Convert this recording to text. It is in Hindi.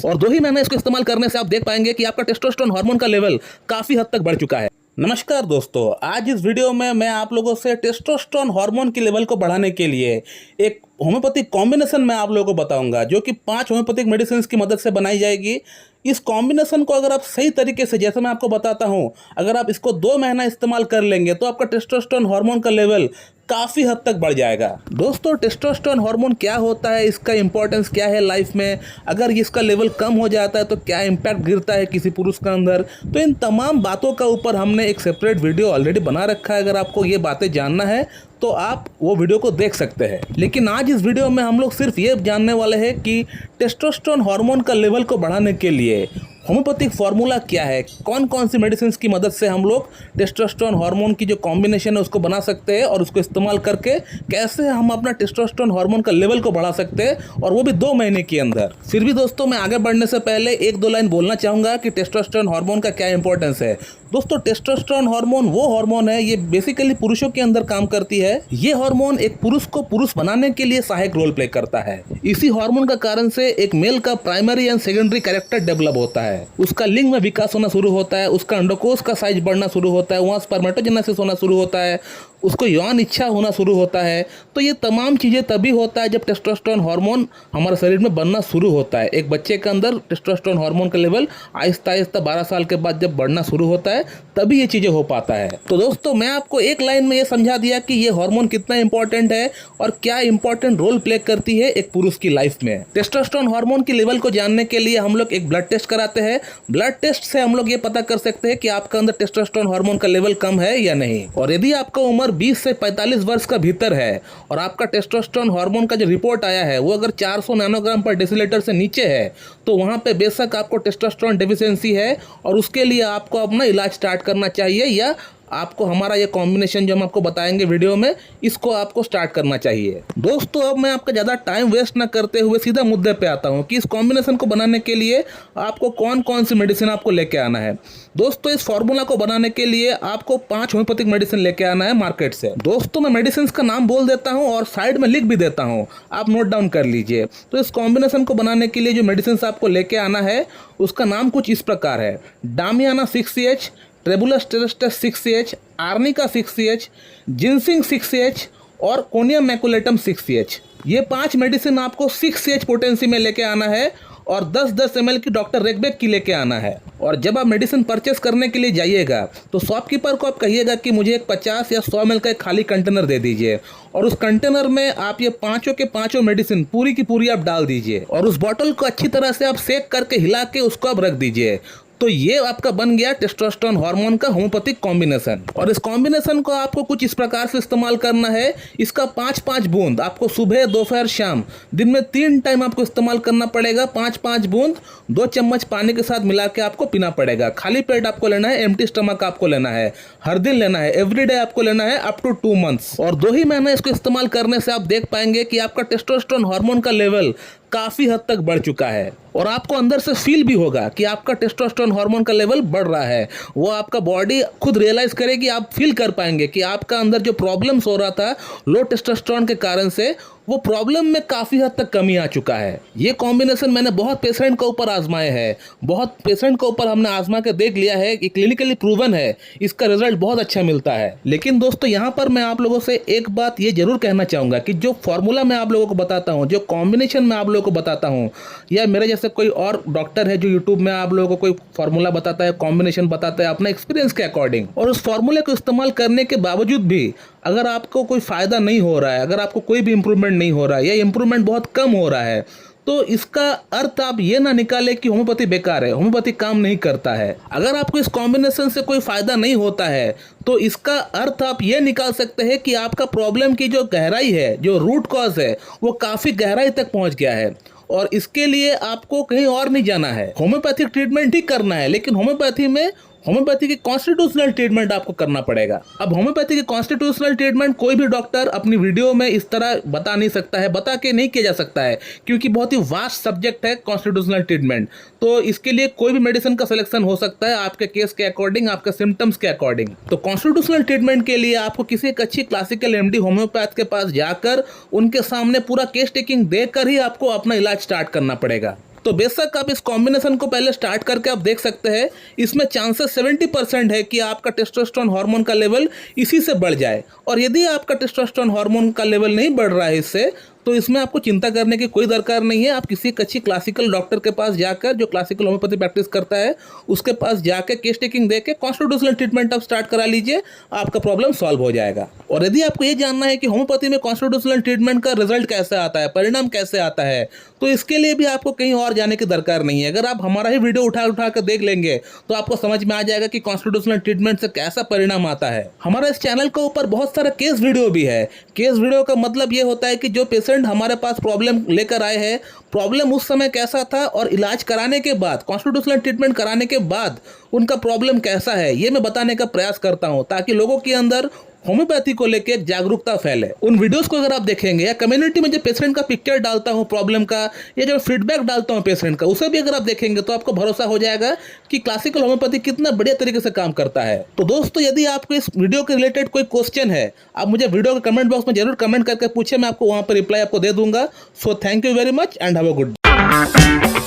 और 2 ही महीने इसको इस्तेमाल करने से आप देख पाएंगे कि आपका टेस्टोस्टेरोन हार्मोन का लेवल काफी हद तक बढ़ चुका है। नमस्कार दोस्तों, आज इस वीडियो में मैं आप लोगों से टेस्टोस्टेरोन हार्मोन के लेवल को बढ़ाने के लिए एक होम्योपैथिक कॉम्बिनेशन मैं आप लोगों को बताऊंगा, जो कि 5 होम्योपैथिक मेडिसिन की मदद से बनाई जाएगी। इस कॉम्बिनेशन को अगर आप सही तरीके से, जैसे मैं आपको बताता हूं, अगर आप इसको 2 महीना इस्तेमाल कर लेंगे तो आपका टेस्टोस्टेरोन हार्मोन का लेवल काफ़ी हद तक बढ़ जाएगा। दोस्तों, टेस्टोस्टेरोन हार्मोन क्या होता है, इसका इंपॉर्टेंस क्या है लाइफ में, अगर इसका लेवल कम हो जाता है तो क्या इम्पैक्ट गिरता है किसी पुरुष के अंदर, तो इन तमाम बातों का ऊपर हमने एक सेपरेट वीडियो ऑलरेडी बना रखा है। अगर आपको ये बातें जानना है तो आप वो वीडियो को देख सकते हैं। लेकिन आज इस वीडियो में हम लोग सिर्फ ये जानने वाले हैं कि टेस्टोस्टेरोन हार्मोन का लेवल को बढ़ाने के लिए होम्योपैथिक फार्मूला क्या है, कौन कौन सी मेडिसिन की मदद से हम लोग टेस्टोस्टेरोन हार्मोन की जो कॉम्बिनेशन है उसको बना सकते हैं, और उसको इस्तेमाल करके कैसे हम अपना टेस्टोस्टेरोन हार्मोन का लेवल को बढ़ा सकते हैं, और वो भी 2 महीने के अंदर। फिर भी दोस्तों, मैं आगे बढ़ने से पहले 1-2 लाइन बोलना चाहूँगा कि टेस्टोस्टेरोन हार्मोन का क्या इंपॉर्टेंस है। दोस्तों, टेस्टोस्टेरोन हार्मोन वो हार्मोन है, ये बेसिकली पुरुषों के अंदर काम करती है। ये हार्मोन एक पुरुष को पुरुष बनाने के लिए सहायक रोल प्ले करता है। इसी हार्मोन का कारण से एक मेल का primary and secondary character develop होता है, उसका लिंग में विकास होना शुरू होता है, उसका अंडकोश का साइज बढ़ना शुरू होता है, वहाँ स्पर्मेटोजेनेसिस होना शुरू होता है, उसको यौन इच्छा होना शुरू होता है। तो ये तमाम चीज़ें तभी होता है जब टेस्टोस्टेरोन हार्मोन हमारे शरीर में बनना शुरू होता है। एक बच्चे के अंदर टेस्टोस्टेरोन हार्मोन का लेवल आहिस्ता आहिस्ता 12 साल के बाद जब बढ़ना शुरू होता है, तभी ये चीज़ें हो पाता है। तो दोस्तों, मैं आपको एक लाइन में ये समझा दिया कि ये हार्मोन कितना इंपॉर्टेंट है और क्या इंपॉर्टेंट रोल प्ले करती है एक पुरुष की लाइफ में। टेस्टोस्टेरोन हार्मोन की लेवल को जानने के लिए हम लोग एक ब्लड टेस्ट कराते हैं। ब्लड टेस्ट से हम लोग ये पता कर सकते हैं कि आपका अंदर टेस्टोस्टेरोन हार्मोन का लेवल कम है या नहीं। और यदि आपका उम्र 20 से 45 वर्ष का भीतर है और आपका टेस्टोस्टेरोन हार्मोन का जो रिपोर्ट आया है वो अगर 400 नैनोग्राम पर डेसीलीटर से नीचे है, तो वहां पे बेशक आपको टेस्टोस्टेरोन डेफिशिएंसी है और उसके लिए आपको अपना इलाज स्टार्ट करना चाहिए, या आपको हमारा ये कॉम्बिनेशन जो हम आपको बताएंगे वीडियो में, इसको आपको स्टार्ट करना चाहिए। दोस्तों, अब मैं आपका ज़्यादा टाइम वेस्ट ना करते हुए सीधा मुद्दे पे आता हूँ कि इस कॉम्बिनेशन को बनाने के लिए आपको कौन कौन सी मेडिसिन आपको लेके आना है। दोस्तों, इस फार्मूला को बनाने के लिए आपको 5 होम्योपैथिक मेडिसिन लेके आना है मार्केट से। दोस्तों, मैं मेडिसिन का नाम बोल देता हूँ और साइड में लिख भी देता हूँ, आप नोट डाउन कर लीजिए। तो इस कॉम्बिनेशन को बनाने के लिए जो मेडिसिन आपको लेके आना है उसका नाम कुछ इस प्रकार है: डामियाना 6CH, ट्रेबुलस टेरेस्टस 6CH, arnica 6CH, ginseng 6CH और कोनियम मैकुलेटम 6CH। ये 5 मेडिसिन आपको 6CH पोटेंसी में लेके आना है और 10-10 ml की डॉक्टर रेगबेक की लेके आना है। और जब आप मेडिसिन परचेस करने के लिए जाइएगा तो शॉपकीपर को आप कहिएगा कि मुझे एक 50 या 100 ml का एक खाली कंटेनर दे दीजिए, और उस कंटेनर में आप ये पांचों के पांचों मेडिसिन पूरी की पूरी आप डाल दीजिए, और उस बॉटल को अच्छी तरह से आप सेक करके हिला के उसको आप रख दीजिए। तो ये आपका बन गया टेस्टोस्टेरोन हार्मोन का होम्योपैथिक कॉम्बिनेशन। और इस कॉम्बिनेशन को आपको कुछ इस प्रकार से इस्तेमाल करना है। इसका 5-5 बूंद आपको सुबह, दोपहर, शाम, दिन में 3 टाइम आपको इस्तेमाल करना पड़ेगा। 5-5 बूंद 2 चम्मच पानी के साथ मिला के आपको पीना पड़ेगा। खाली पेट आपको लेना है, एम्प्टी स्टमक आपको लेना है, हर दिन लेना है, एवरीडे आपको लेना है अप टू 2 मंथ्स। और 2 ही महीने इसको इस्तेमाल करने से आप देख पाएंगे कि आपका टेस्टोस्टेरोन हार्मोन का लेवल काफी हद तक बढ़ चुका है, और आपको अंदर से फील भी होगा कि आपका टेस्टोस्टेरोन हार्मोन का लेवल बढ़ रहा है। वो आपका बॉडी खुद रियलाइज करेगी, आप फील कर पाएंगे कि आपका अंदर जो प्रॉब्लम्स हो रहा था लो टेस्टोस्टेरोन के कारण से, वो प्रॉब्लम में काफ़ी हद तक कमी आ चुका है। ये कॉम्बिनेशन मैंने बहुत पेशेंट के ऊपर आजमाए हैं, बहुत पेशेंट के ऊपर हमने आजमा के देख लिया है कि क्लिनिकली प्रूवन है, इसका रिजल्ट बहुत अच्छा मिलता है। लेकिन दोस्तों, यहाँ पर मैं आप लोगों से एक बात ये जरूर कहना चाहूँगा कि जो फॉर्मूला मैं आप लोगों को बताता हूँ, जो कॉम्बिनेशन मैं आप लोगों को बताता हूँ, या मेरे जैसे कोई और डॉक्टर है जो यूट्यूब में आप लोगों को कोई फार्मूला बताता है, कॉम्बिनेशन बताता है अपने एक्सपीरियंस के अकॉर्डिंग, और उस फार्मूले को इस्तेमाल करने के बावजूद भी अगर आपको कोई फ़ायदा नहीं हो रहा है, अगर आपको कोई भी इंप्रूवमेंट नहीं हो रहा है या इंप्रूवमेंट बहुत कम हो रहा है, तो इसका अर्थ आप ये ना निकाले कि होम्योपैथी बेकार है, होम्योपैथी काम नहीं करता है। अगर आपको इस कॉम्बिनेशन से कोई फ़ायदा नहीं होता है तो इसका अर्थ आप ये निकाल सकते हैं कि आपका प्रॉब्लम की जो गहराई है, जो रूट कॉज है, वो काफ़ी गहराई तक पहुँच गया है, और इसके लिए आपको कहीं और नहीं जाना है, होम्योपैथिक ट्रीटमेंट ही करना है। लेकिन होम्योपैथी की कॉन्स्टिट्यूशनल ट्रीटमेंट आपको करना पड़ेगा। अब होम्योपैथी की कॉन्स्टिट्यूशनल ट्रीटमेंट कोई भी डॉक्टर अपनी वीडियो में इस तरह बता नहीं सकता है, बता के नहीं किया जा सकता है, क्योंकि बहुत ही वास्ट सब्जेक्ट है कॉन्स्टिट्यूशनल ट्रीटमेंट। तो इसके लिए कोई भी मेडिसिन का सिलेक्शन हो सकता है आपके केस के अकॉर्डिंग, आपके सिम्टम्स के अकॉर्डिंग। तो कॉन्स्टिट्यूशनल ट्रीटमेंट के लिए आपको किसी एक अच्छी क्लासिकल एमडी होम्योपैथ के पास जाकर उनके सामने पूरा केस टेकिंग देकर ही आपको अपना इलाज स्टार्ट करना पड़ेगा। तो बेशक आप इस कॉम्बिनेशन को पहले स्टार्ट करके आप देख सकते हैं, इसमें चांसेस 70% है कि आपका टेस्टोस्टेरोन हार्मोन का लेवल इसी से बढ़ जाए। और यदि आपका टेस्टोस्टेरोन हार्मोन का लेवल नहीं बढ़ रहा है इससे, तो इसमें आपको चिंता करने की कोई दरकार नहीं है। आप किसी एक अच्छी क्लासिकल डॉक्टर के पास जाकर, जो क्लासिकल होम्योपैथी प्रैक्टिस करता है, उसके पास जाकर केस टेकिंग देके कॉन्स्टिट्यूशनल ट्रीटमेंट आप स्टार्ट करा लीजिए, आपका प्रॉब्लम सॉल्व हो जाएगा। और यदि आपको ये जानना है कि होम्योपैथी में कॉन्स्टिट्यूशनल ट्रीटमेंट का रिजल्ट कैसे आता है, परिणाम कैसे आता है, तो इसके लिए भी आपको कहीं और जाने की दरकार नहीं है। अगर आप हमारा ही वीडियो उठा कर देख लेंगे तो आपको समझ में आ जाएगा कि कॉन्स्टिट्यूशनल ट्रीटमेंट से कैसा परिणाम आता है। हमारा इस चैनल के ऊपर बहुत सारा केस वीडियो भी है। केस वीडियो का मतलब ये होता है कि जो पेशेंट हमारे पास प्रॉब्लम लेकर आए हैं, प्रॉब्लम उस समय कैसा था और इलाज कराने के बाद, कॉन्स्टिट्यूशनल ट्रीटमेंट कराने के बाद उनका प्रॉब्लम कैसा है, ये मैं बताने का प्रयास करता हूं, ताकि लोगों के अंदर होम्योपैथी को लेकर एक जागरूकता फैले। उन वीडियोस को अगर आप देखेंगे या कम्युनिटी में जो पेशेंट का पिक्चर डालता हूं प्रॉब्लम का, या जो फीडबैक डालता हूं पेशेंट का, उसे भी अगर आप देखेंगे तो आपको भरोसा हो जाएगा कि क्लासिकल होम्योपैथी कितना बढ़िया तरीके से काम करता है। तो दोस्तों, यदि आपको इस वीडियो के रिलेटेड कोई क्वेश्चन है, आप मुझे वीडियो के कमेंट बॉक्स में जरूर कमेंट करके पूछे, मैं आपको वहां पर रिप्लाई आपको दे दूंगा। So thank you very much and have a good day.